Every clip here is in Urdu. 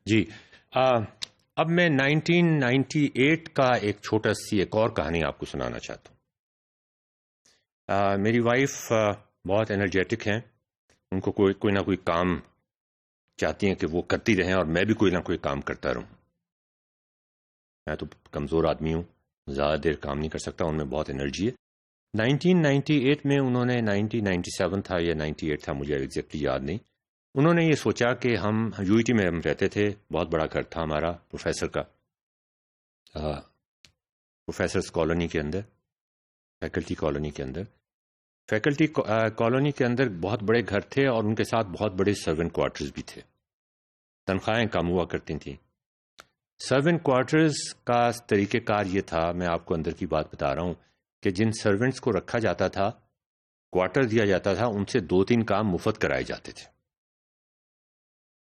جی اب میں 1998 کا ایک چھوٹا سی ایک اور کہانی آپ کو سنانا چاہتا ہوں. میری وائف بہت انرجیٹک ہیں. ان کو کوئی نہ کوئی کام چاہتی ہیں کہ وہ کرتی رہیں اور میں بھی کوئی نہ کوئی کام کرتا رہوں. میں تو کمزور آدمی ہوں، زیادہ دیر کام نہیں کر سکتا. ان میں بہت انرجی ہے. 1998 میں انہوں نے 1997 تھا یا 98 تھا، مجھے ایگزیکٹلی یاد نہیں. انہوں نے یہ سوچا کہ ہم یو ٹی میں ہم رہتے تھے، بہت بڑا گھر تھا ہمارا پروفیسر کا، پروفیسرز کالونی کے اندر، فیکلٹی کالونی کے اندر. فیکلٹی کالونی کے اندر بہت بڑے گھر تھے اور ان کے ساتھ بہت بڑے سرونٹ کوارٹرز بھی تھے. تنخواہیں کم ہوا کرتی تھیں. سرونٹ کوارٹرز کا طریقہ کار یہ تھا، میں آپ کو اندر کی بات بتا رہا ہوں، کہ جن سرونٹس کو رکھا جاتا تھا، کوارٹر دیا جاتا تھا، ان سے 2-3 کام مفت کرائے جاتے تھے.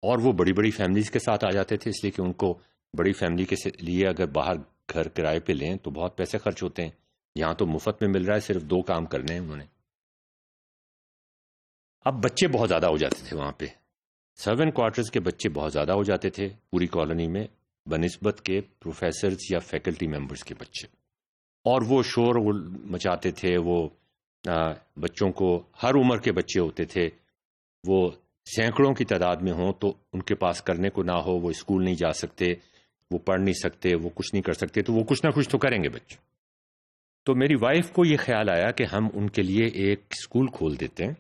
اور وہ بڑی بڑی فیملیز کے ساتھ آ جاتے تھے، اس لیے کہ ان کو بڑی فیملی کے لیے اگر باہر گھر کرائے پہ لیں تو بہت پیسے خرچ ہوتے ہیں. یہاں تو مفت میں مل رہا ہے، صرف 2 کام کرنے ہیں انہوں نے. اب بچے بہت زیادہ ہو جاتے تھے وہاں پہ. سرونٹ کوارٹرز کے بچے بہت زیادہ ہو جاتے تھے پوری کالونی میں بنسبت کے پروفیسرز یا فیکلٹی ممبرز کے بچے. اور وہ شور مچاتے تھے. وہ بچوں کو، ہر عمر کے بچے ہوتے تھے، وہ سینکڑوں کی تعداد میں ہوں تو ان کے پاس کرنے کو نہ ہو، وہ اسکول نہیں جا سکتے، وہ پڑھ نہیں سکتے، وہ کچھ نہیں کر سکتے، تو وہ کچھ نہ کچھ تو کریں گے بچے. تو میری وائف کو یہ خیال آیا کہ ہم ان کے لیے ایک اسکول کھول دیتے ہیں،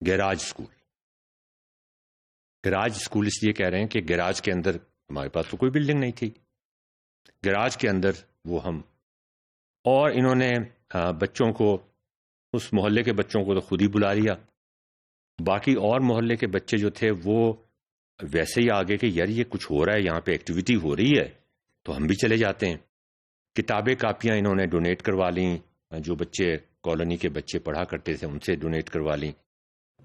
گیراج اسکول. گیراج اسکول اس لیے کہہ رہے ہیں کہ گیراج کے اندر، ہمارے پاس تو کوئی بلڈنگ نہیں تھی، گیراج کے اندر وہ ہم. اور انہوں نے بچوں کو، اس محلے کے بچوں کو تو خود ہی بلا لیا. باقی اور محلے کے بچے جو تھے وہ ویسے ہی آگے کہ یار یہ کچھ ہو رہا ہے یہاں پہ، ایکٹیویٹی ہو رہی ہے تو ہم بھی چلے جاتے ہیں. کتابیں کاپیاں انہوں نے ڈونیٹ کروا لیں، جو بچے کالونی کے بچے پڑھا کرتے تھے ان سے ڈونیٹ کروا لیں.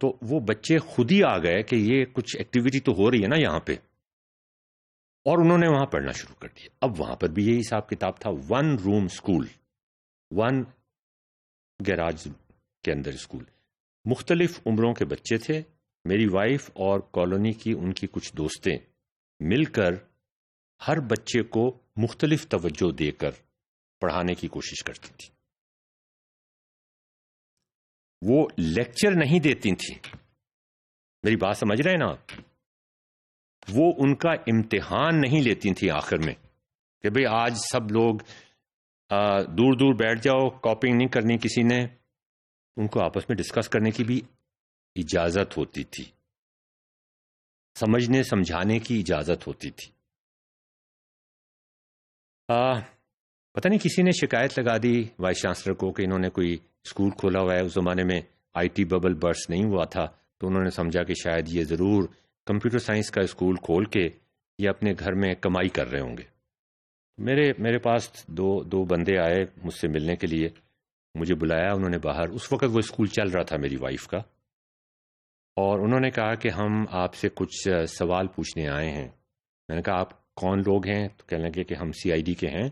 تو وہ بچے خود ہی آ گئے کہ یہ کچھ ایکٹیویٹی تو ہو رہی ہے نا یہاں پہ، اور انہوں نے وہاں پڑھنا شروع کر دیا. اب وہاں پر بھی یہی حساب کتاب تھا، 1 روم اسکول، 1 گیراج کے اندر اسکول. مختلف عمروں کے بچے تھے. میری وائف اور کالونی کی ان کی کچھ دوستیں مل کر ہر بچے کو مختلف توجہ دے کر پڑھانے کی کوشش کرتی تھی. وہ لیکچر نہیں دیتی تھیں، میری بات سمجھ رہے ہیں نا آپ؟ وہ ان کا امتحان نہیں لیتی تھیں آخر میں کہ بھئی آج سب لوگ دور دور بیٹھ جاؤ، کاپنگ نہیں کرنی کسی نے. ان کو آپس میں ڈسکس کرنے کی بھی اجازت ہوتی تھی، سمجھنے سمجھانے کی اجازت ہوتی تھی. پتہ نہیں کسی نے شکایت لگا دی وائس چانسلر کو کہ انہوں نے کوئی اسکول کھولا ہوا ہے. اس زمانے میں آئی ٹی ببل برس نہیں ہوا تھا، تو انہوں نے سمجھا کہ شاید یہ ضرور کمپیوٹر سائنس کا اسکول کھول کے یہ اپنے گھر میں کمائی کر رہے ہوں گے. میرے پاس دو بندے آئے مجھ سے ملنے کے لیے، مجھے بلایا انہوں نے باہر. اس وقت وہ اسکول چل رہا تھا میری وائف کا، اور انہوں نے کہا کہ ہم آپ سے کچھ سوال پوچھنے آئے ہیں. میں نے کہا آپ کون لوگ ہیں؟ تو کہنے لگے کہ ہم سی آئی ڈی کے ہیں.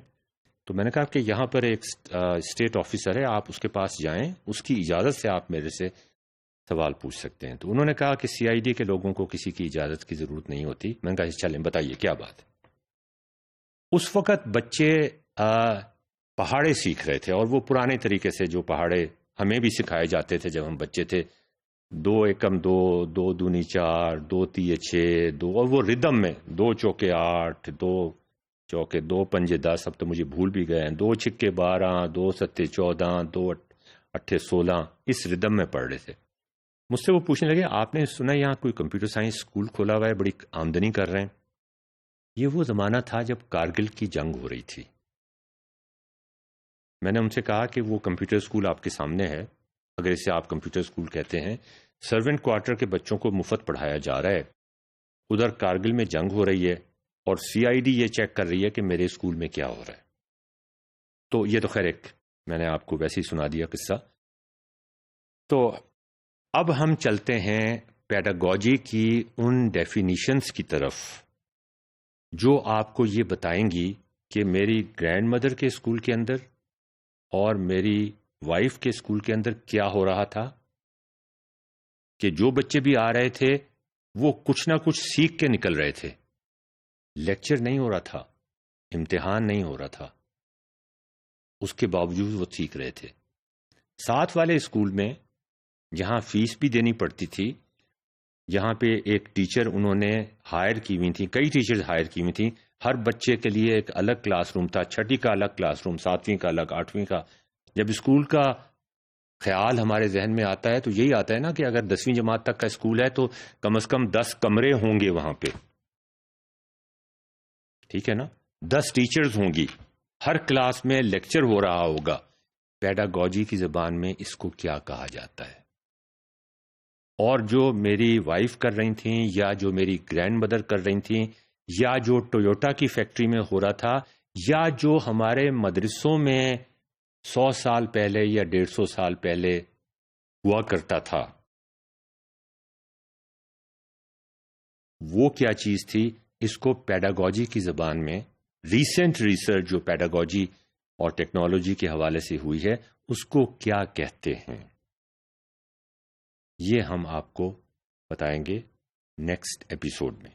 تو میں نے کہا کہ یہاں پر ایک اسٹیٹ آفیسر ہے، آپ اس کے پاس جائیں، اس کی اجازت سے آپ میرے سے سوال پوچھ سکتے ہیں. تو انہوں نے کہا کہ سی آئی ڈی کے لوگوں کو کسی کی اجازت کی ضرورت نہیں ہوتی. میں نے کہا چلیں بتائیے کیا بات ہے. اس وقت بچے پہاڑے سیکھ رہے تھے، اور وہ پرانے طریقے سے جو پہاڑے ہمیں بھی سکھائے جاتے تھے جب ہم بچے تھے، 2 ایکم 2، 2 دونی 4، 2 تیے 6، 2، اور وہ ردم میں 2 چوکے 8، 2 چوکے 2 پنجے 10، اب تو مجھے بھول بھی گئے ہیں، 2 چھکے 12، 2 ستے 14، 2 اٹھے 16، اس ردم میں پڑھ رہے تھے. مجھ سے وہ پوچھنے لگے آپ نے سنا یہاں کوئی کمپیوٹر سائنس اسکول کھولا ہوا ہے، بڑی آمدنی کر رہے ہیں. یہ وہ زمانہ تھا جب کارگل کی جنگ ہو رہی تھی. میں نے ان سے کہا کہ وہ کمپیوٹر اسکول آپ کے سامنے ہے، اگر اسے آپ کمپیوٹر اسکول کہتے ہیں، سرونٹ کوارٹر کے بچوں کو مفت پڑھایا جا رہا ہے، ادھر کارگل میں جنگ ہو رہی ہے، اور سی آئی ڈی یہ چیک کر رہی ہے کہ میرے اسکول میں کیا ہو رہا ہے. تو یہ تو خیر ایک میں نے آپ کو ویسے ہی سنا دیا قصہ. تو اب ہم چلتے ہیں پیڈاگوجی کی ان ڈیفینیشنز کی طرف جو آپ کو یہ بتائیں گی کہ میری گرینڈ مدر کے اسکول کے اندر اور میری وائف کے اسکول کے اندر کیا ہو رہا تھا. کہ جو بچے بھی آ رہے تھے وہ کچھ نہ کچھ سیکھ کے نکل رہے تھے. لیکچر نہیں ہو رہا تھا، امتحان نہیں ہو رہا تھا، اس کے باوجود وہ سیکھ رہے تھے۔ ساتھ والے اسکول میں جہاں فیس بھی دینی پڑتی تھی، جہاں پہ ایک ٹیچر انہوں نے ہائر کی ہوئی تھی، کئی ٹیچرز ہائر کی ہوئی تھیں، ہر بچے کے لیے ایک الگ کلاس روم تھا، چھٹی کا الگ کلاس روم، ساتویں کا الگ، آٹھویں کا۔ جب اسکول کا خیال ہمارے ذہن میں آتا ہے تو یہی آتا ہے نا کہ اگر 10ویں جماعت تک کا اسکول ہے تو کم از کم 10 کمرے ہوں گے وہاں پہ، ٹھیک ہے نا، 10 ٹیچرز ہوں گی، ہر کلاس میں لیکچر ہو رہا ہوگا۔ پیڈاگوجی کی زبان میں اس کو کیا کہا جاتا ہے؟ اور جو میری وائف کر رہی تھیں، یا جو میری گرینڈ مدر کر رہی تھیں، یا جو ٹویوٹا کی فیکٹری میں ہو رہا تھا، یا جو ہمارے مدرسوں میں 100 سال پہلے یا 150 سال پہلے ہوا کرتا تھا، وہ کیا چیز تھی؟ اس کو پیڈاگوجی کی زبان میں ریسنٹ ریسرچ جو پیڈاگوجی اور ٹیکنالوجی کے حوالے سے ہوئی ہے، اس کو کیا کہتے ہیں، یہ ہم آپ کو بتائیں گے نیکسٹ ایپیسوڈ میں۔